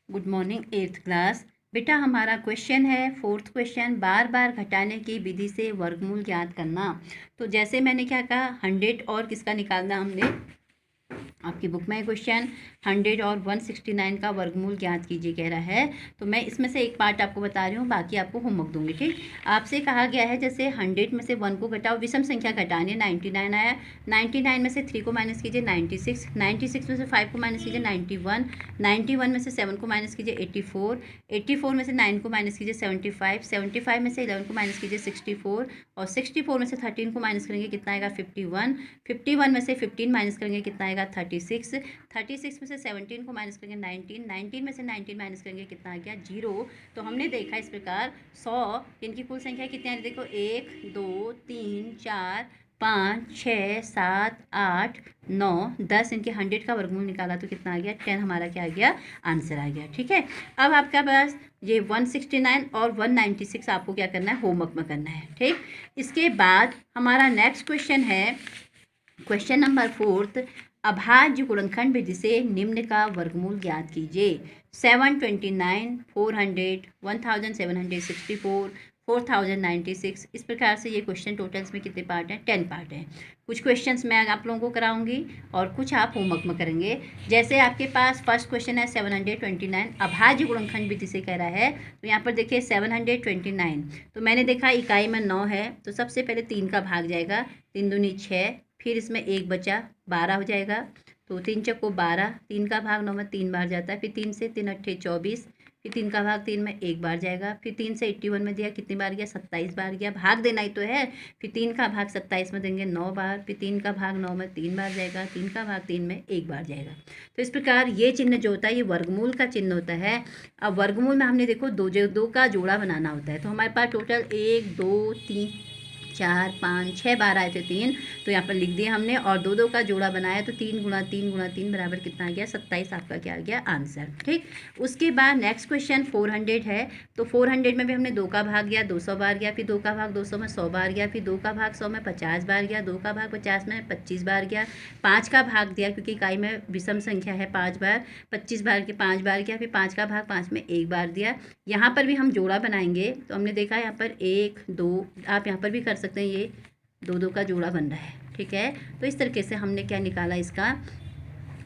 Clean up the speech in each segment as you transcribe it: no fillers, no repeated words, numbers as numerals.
Good morning eighth class. बेटा हमारा question है फोर्थ क्वेश्चन, बार बार घटाने की विधि से वर्गमूल ज्ञात करना। तो जैसे मैंने क्या कहा, 100 और किसका निकालना हमने, आपकी बुक में क्वेश्चन 100 और 169 का वर्गमूल ज्ञात कीजिए कह रहा है। तो मैं इसमें से एक पार्ट आपको बता रही हूँ, बाकी आपको होमवर्क दूंगी। ठीक, आपसे कहा गया है जैसे 100 में से 1 को घटाओ, विषम संख्या घटानी है। 99 आया, 99 में से 3 को माइनस कीजिए 96, 96 में से 5 को माइनस कीजिए 91, 91 में से 7 को माइनस कीजिए 84, 84 में से 9 को माइनस कीजिए 75, 75 में से 11 को माइनस कीजिए 64, और 64 में से 13 को माइनस करेंगे कितना आएगा 51, 51 में से 15 माइनस करेंगे कितना आएगा 36, 36 में से 17 को माइनस करेंगे 19, 19 में से 19 माइनस करेंगे कितना आ गया 0। तो हमने देखा इस प्रकार 100 इनकी कुल संख्या कितनी आ रही, देखो 1 2 3 4 5 6 7 8 9 10, इनके 100 का वर्गमूल निकाला तो कितना आ गया 10, हमारा क्या आ गया आंसर आ गया। ठीक है, अब आपका पास ये 169 और 196 आपको क्या करना है, होमवर्क में करना है। ठीक, इसके बाद हमारा नेक्स्ट क्वेश्चन है क्वेश्चन नंबर 4, अभाज्य गुणनखंड विधि से निम्न का वर्गमूल ज्ञात कीजिए। 729, 400, 1764, 4096। इस प्रकार से ये क्वेश्चन टोटल्स में कितने पार्ट हैं, 10 पार्ट हैं। कुछ क्वेश्चंस मैं आप लोगों को कराऊंगी और कुछ आप होमवर्क में करेंगे। जैसे आपके पास फर्स्ट क्वेश्चन है 729, अभाज्य गुणनखंड विधि से कह रहा है। तो यहाँ पर देखिए 729, तो मैंने देखा इकाई में 9 है, तो सबसे पहले 3 का भाग जाएगा, 3 दूनी 6, फिर इसमें 1 बचा 12 हो जाएगा। तो 3 चक्को 12, 3 का भाग 9 में 3 बार जाता है, फिर 3 से 3 अट्ठे 24, फिर 3 का भाग 3 में 1 बार जाएगा, फिर 3 से 81 में दिया कितनी बार गया 27 बार गया, भाग देना ही तो है। फिर 3 का भाग 27 में देंगे 9 बार, फिर 3 का भाग 9 में 3 बार जाएगा, 3 का भाग 3 में 1 बार जाएगा। तो इस प्रकार ये चिन्ह जो होता है ये वर्गमूल का चिन्ह होता है। अब वर्गमूल में हमने देखो दो का जोड़ा बनाना होता है। तो हमारे पास टोटल 1 2 3 4 5 6 बार आए थे 3, तो यहाँ पर लिख दिया हमने, और 2 का जोड़ा बनाया तो 3 गुणा 3 गुणा 3 बराबर कितना आ गया 27, आपका क्या आ गया आंसर। ठीक, उसके बाद नेक्स्ट क्वेश्चन 400 है। तो 400 में भी हमने 2 का भाग गया 200 बार गया, फिर 2 का भाग 200 में 100 बार गया, फिर 2 का भाग 100 में 50 बार गया, 2 का भाग 50 में 25 बार गया, 5 का भाग दिया क्योंकि इकाई में विषम संख्या है 5 बार, 25 बार के 5 बार गया, फिर 5 का भाग 5 में 1 बार दिया। यहाँ पर भी हम जोड़ा बनाएंगे, तो हमने देखा यहाँ पर 1 2, आप यहाँ पर भी कर सकते हैं, ये 2 का जोड़ा बन रहा है। ठीक है, तो इस तरीके से हमने क्या निकाला, इसका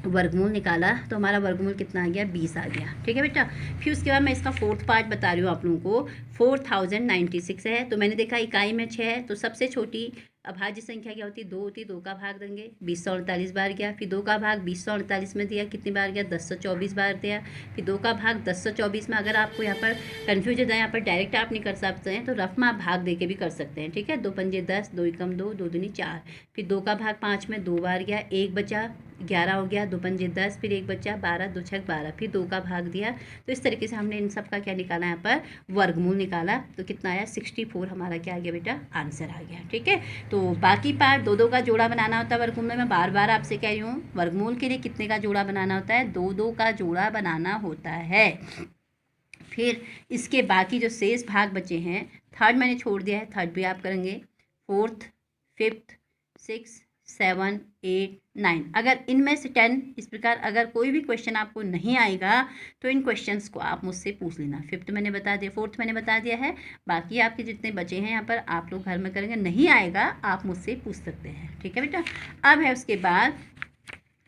वर्गमूल निकाला, तो हमारा वर्गमूल कितना आ गया 20 आ गया। ठीक है बेटा, फिर उसके बाद मैं इसका फोर्थ पार्ट बता रही हूँ आप लोगों को। 4096 है, तो मैंने देखा इकाई में 6 है, तो सबसे छोटी अभाज्य संख्या क्या होती है 2 होती है, 2 का भाग देंगे 2048 बार गया, फिर 2 का भाग 2048 में दिया कितनी बार गया 1024 बार दिया, फिर 2 का भाग 1024 में, अगर आपको यहाँ पर कन्फ्यूजन है यहाँ पर डायरेक्ट आप नहीं कर सकते हैं, तो रफ में आप भाग दे के भी कर सकते हैं। ठीक है, 2 पंजे 10, 2 एकम 2, 2 दूनी 4, फिर 2 का भाग 5 में 2 बार गया, 1 बचा 11 हो गया, 2 पंजे 10, फिर 1 बचा 12, 2 छक 12, फिर 2 का भाग दिया। तो इस तरीके से हमने इन सब का क्या निकाला, यहाँ पर वर्गमूल निकाला, तो कितना आया 64, हमारा क्या आ गया बेटा आंसर आ गया। ठीक है, तो बाकी पार्ट 2 का जोड़ा बनाना होता है वर्गमूल में। मैं बार बार आपसे कह रही हूँ, वर्गमूल के लिए कितने का जोड़ा बनाना होता है, 2 का जोड़ा बनाना होता है। फिर इसके बाकी जो शेष भाग बचे हैं, थर्ड मैंने छोड़ दिया है, थर्ड भी आप करेंगे, फोर्थ, फिफ्थ, 6, 7, 8, 9, अगर इनमें से 10, इस प्रकार अगर कोई भी क्वेश्चन आपको नहीं आएगा तो इन क्वेश्चंस को आप मुझसे पूछ लेना। फिफ्थ मैंने बता दिया, फोर्थ मैंने बता दिया है, बाकी आपके जितने बचे हैं यहाँ पर आप लोग घर में करेंगे, नहीं आएगा आप मुझसे पूछ सकते हैं। ठीक है बेटा, अब है उसके बाद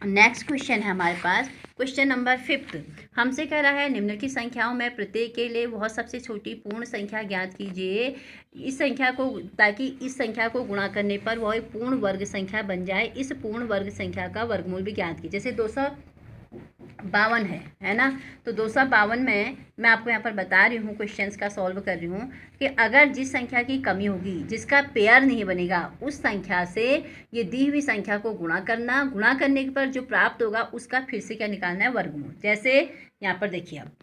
नेक्स्ट क्वेश्चन है हमारे पास क्वेश्चन नंबर 5, हमसे कह रहा है निम्न की संख्याओं में प्रत्येक के लिए वह सबसे छोटी पूर्ण संख्या ज्ञात कीजिए। इस संख्या को, ताकि इस संख्या को गुणा करने पर वह एक पूर्ण वर्ग संख्या बन जाए, इस पूर्ण वर्ग संख्या का वर्गमूल भी ज्ञात कीजिए। जैसे 252 है ना, तो 252 में मैं आपको यहाँ पर बता रही हूँ, क्वेश्चंस का सॉल्व कर रही हूँ कि अगर जिस संख्या की कमी होगी, जिसका पेयर नहीं बनेगा, उस संख्या से ये दी हुई संख्या को गुणा करना, गुणा करने पर जो प्राप्त होगा उसका फिर से क्या निकालना है, वर्गमूल। जैसे यहाँ पर देखिए, अब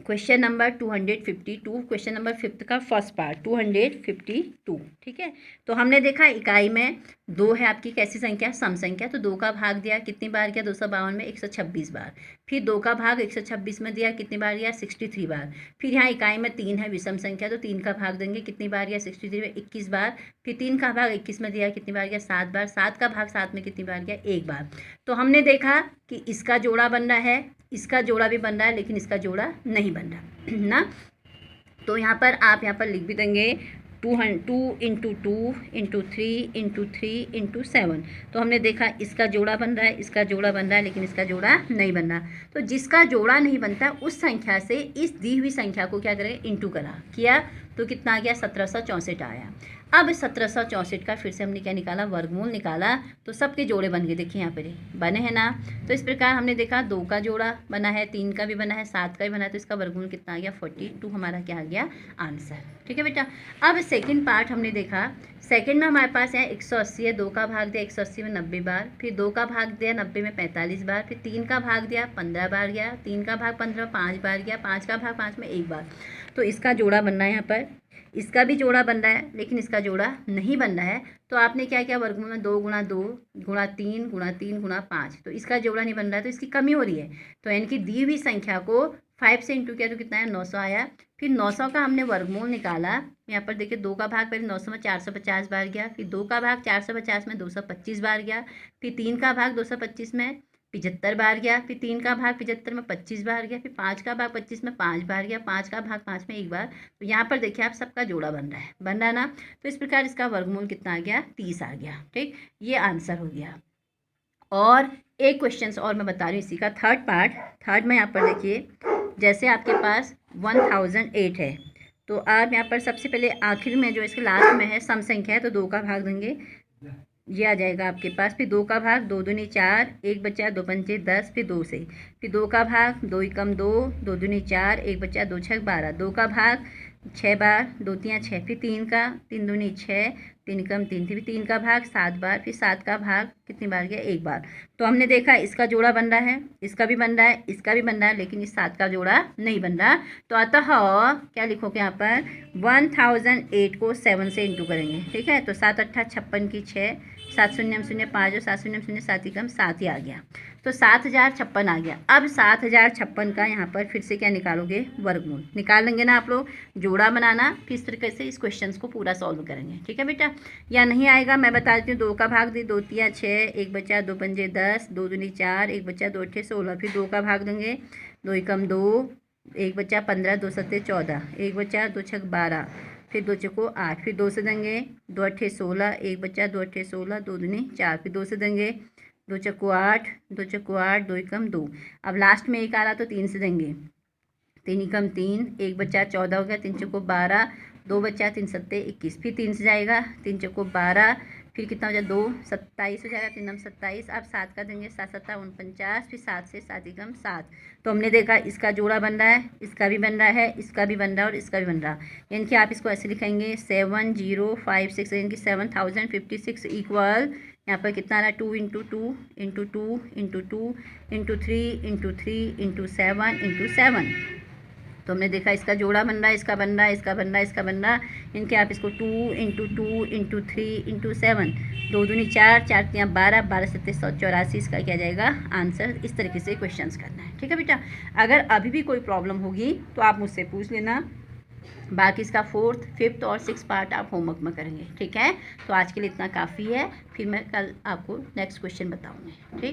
क्वेश्चन नंबर 252, क्वेश्चन नंबर 5 का फर्स्ट पार्ट 252। ठीक है, तो हमने देखा इकाई में 2 है आपकी कैसी संख्या, सम संख्या, तो 2 का भाग दिया कितनी बार गया 252 में 126 बार, फिर 2 का भाग 126 में दिया कितनी बार गया 63 बार, फिर यहाँ इकाई में 3 है विषम संख्या, तो 3 का भाग देंगे कितनी बार गया 63 में 21 बार, फिर 3 का भाग 21 में दिया कितनी बार गया 7 बार, 7 का भाग 7 में कितनी बार गया 1 बार। तो हमने देखा कि इसका जोड़ा बन रहा है, इसका जोड़ा भी बन रहा है लेकिन इसका जोड़ा नहीं बन रहा ना। तो यहाँ पर आप यहाँ पर लिख भी देंगे 2 इंटू 2 इंटू 3 इंटू 3 इंटू 7। तो हमने देखा इसका जोड़ा बन रहा है, इसका जोड़ा बन रहा है, लेकिन इसका जोड़ा नहीं बन रहा। तो जिसका जोड़ा नहीं बनता उस संख्या से इस दी हुई संख्या को क्या करें, इंटू किया तो कितना आ गया, 1764 आया। अब 1764 का फिर से हमने क्या निकाला, वर्गमूल निकाला, तो सबके जोड़े बन गए। देखिए यहाँ पर बने हैं ना। तो इस प्रकार हमने देखा 2 का जोड़ा बना है, 3 का भी बना है, 7 का भी बना है, तो इसका वर्गमूल कितना आ गया, 42 हमारा क्या आ गया, आंसर। ठीक है बेटा। अब सेकंड पार्ट हमने देखा। सेकंड में हमारे पास है 180 है, 2 का भाग दिया 180 में 90 बार, फिर 2 का भाग दिया 90 में 45 बार, फिर 3 का भाग दिया 15 बार गया, 3 का भाग 15 5 बार गया, 5 का भाग 5 में 1 बार। तो इसका जोड़ा बनना है यहाँ पर, इसका भी जोड़ा बन रहा है लेकिन इसका जोड़ा नहीं बन रहा है। तो आपने क्या किया, वर्गमूल में 2 गुणा 2 गुणा 3 गुणा 3 गुणा 5। तो इसका जोड़ा नहीं बन रहा है तो इसकी कमी हो रही है। तो यानी कि दी हुई संख्या को 5 से इंटू किया तो कितना है, 900 आया। फिर 900 का हमने वर्गमूल निकाला। यहाँ पर देखिए 2 का भाग पहले 900 में 450 बार गया, फिर 2 का भाग 450 में 225 बार गया, फिर 3 का भाग 225 में 75 बार गया, फिर 3 का भाग 75 में 25 बार गया, फिर 5 का भाग 25 में 5 बार गया, 5 का भाग 5 में 1 बार। तो यहाँ पर देखिए आप सबका जोड़ा बन रहा है ना। तो इस प्रकार इसका वर्गमूल कितना आ गया, 30 आ गया। ठीक, ये आंसर हो गया। और एक क्वेश्चन और मैं बता रही हूँ इसी का थर्ड पार्ट। थर्ड में यहाँ पर देखिए, जैसे आपके पास 1008 है, तो आप यहाँ पर सबसे पहले आखिर में जो इसके लास्ट में है सम संख्या है, तो 2 का भाग देंगे, ये आ जाएगा आपके पास। फिर 2 का भाग 2 दूनी 4, 1 बचा 2 पंचे 10, फिर 2 से, फिर 2 का भाग 2 एकम 2, 2 दूनी 4, 1 बचा 2 छक 12, 2 का भाग 6 बार, 2 तियाँ 6, फिर 3 का 3 दूनी 6, 3 एकम 3, फिर 3 का भाग 7 बार, फिर 7 का भाग कितनी बार गया, 1 बार। तो हमने देखा इसका जोड़ा बन रहा है, इसका भी बन रहा है, इसका भी बन रहा है, लेकिन इस 7 का जोड़ा नहीं बन रहा। तो अतः क्या लिखोगे यहाँ पर, 1008 को 7 से इंटू करेंगे। ठीक है, तो 7 अट्ठा 56 की 6, 7 शून्य 0 5 और 7 शून्य 0 7 एकम 7 ही आ गया। तो 7056 आ गया। अब 7056 का यहाँ पर फिर से क्या निकालोगे, वर्गमूल निकाल लेंगे ना आप लोग। जोड़ा बनाना, फिर इस तरीके से इस क्वेश्चन को पूरा सॉल्व करेंगे। ठीक है बेटा, या नहीं आएगा मैं बता देती हूँ। 2 का भाग दी 2 तियाँ 6, 1 बचा 2 पंजे 10, 2 दूनी 4, 1 बचा 2 अट्ठे 16, फिर 2 का भाग देंगे 2 एकम 2, 1 बचा 15, 2 सत्ते 14, 1 बचा 2 छक 12, फिर 2 चको 8, फिर 2 से देंगे 2 अट्ठे 16, 1 बचा 2 अट्ठे 16, 2 दूनी 4, फिर 2 से देंगे 2 चको 8, 2 चको 8, 2 एकम 2। अब लास्ट में 1 आ रहा तो 3 से देंगे, 3 एकम 3, 1 बचा 14 हो गया, 3 चको 12, 2 बचा 3 सत्ते 21, फिर 3 से जाएगा 3 चको 12, फिर कितना हो जाए 2 27 हो जाएगा, 3 नम 27। अब 7 का देंगे 7 सत्ता 49, फिर 7 से 7 एकम 7। तो हमने देखा इसका जोड़ा बन रहा है, इसका भी बन रहा है, इसका भी बन रहा है और इसका भी बन रहा है। यानी कि आप इसको ऐसे लिखेंगे 7056, यानी कि 7056 इक्वल यहाँ पर कितना आ रहा है, 2 into 2 into 2 into 2 into 3 into 3 into 7 into 7। तो हमने देखा इसका जोड़ा बन रहा है, इसका बन रहा है, इसका बन रहा है, इसका बन रहा है। इनके आप इसको 2 इंटू 2 इंटू 3 इंटू 7, 2 दूनी 4, 4 तियाँ 12, 12 सत्ते 184, इसका क्या जाएगा आंसर। इस तरीके से क्वेश्चंस करना है। ठीक है बेटा, अगर अभी भी कोई प्रॉब्लम होगी तो आप मुझसे पूछ लेना। बाकी इसका 4th, 5th और 6th पार्ट आप होमवर्क में करेंगे। ठीक है, तो आज के लिए इतना काफ़ी है, फिर मैं कल आपको नेक्स्ट क्वेश्चन बताऊँगी। ठीक।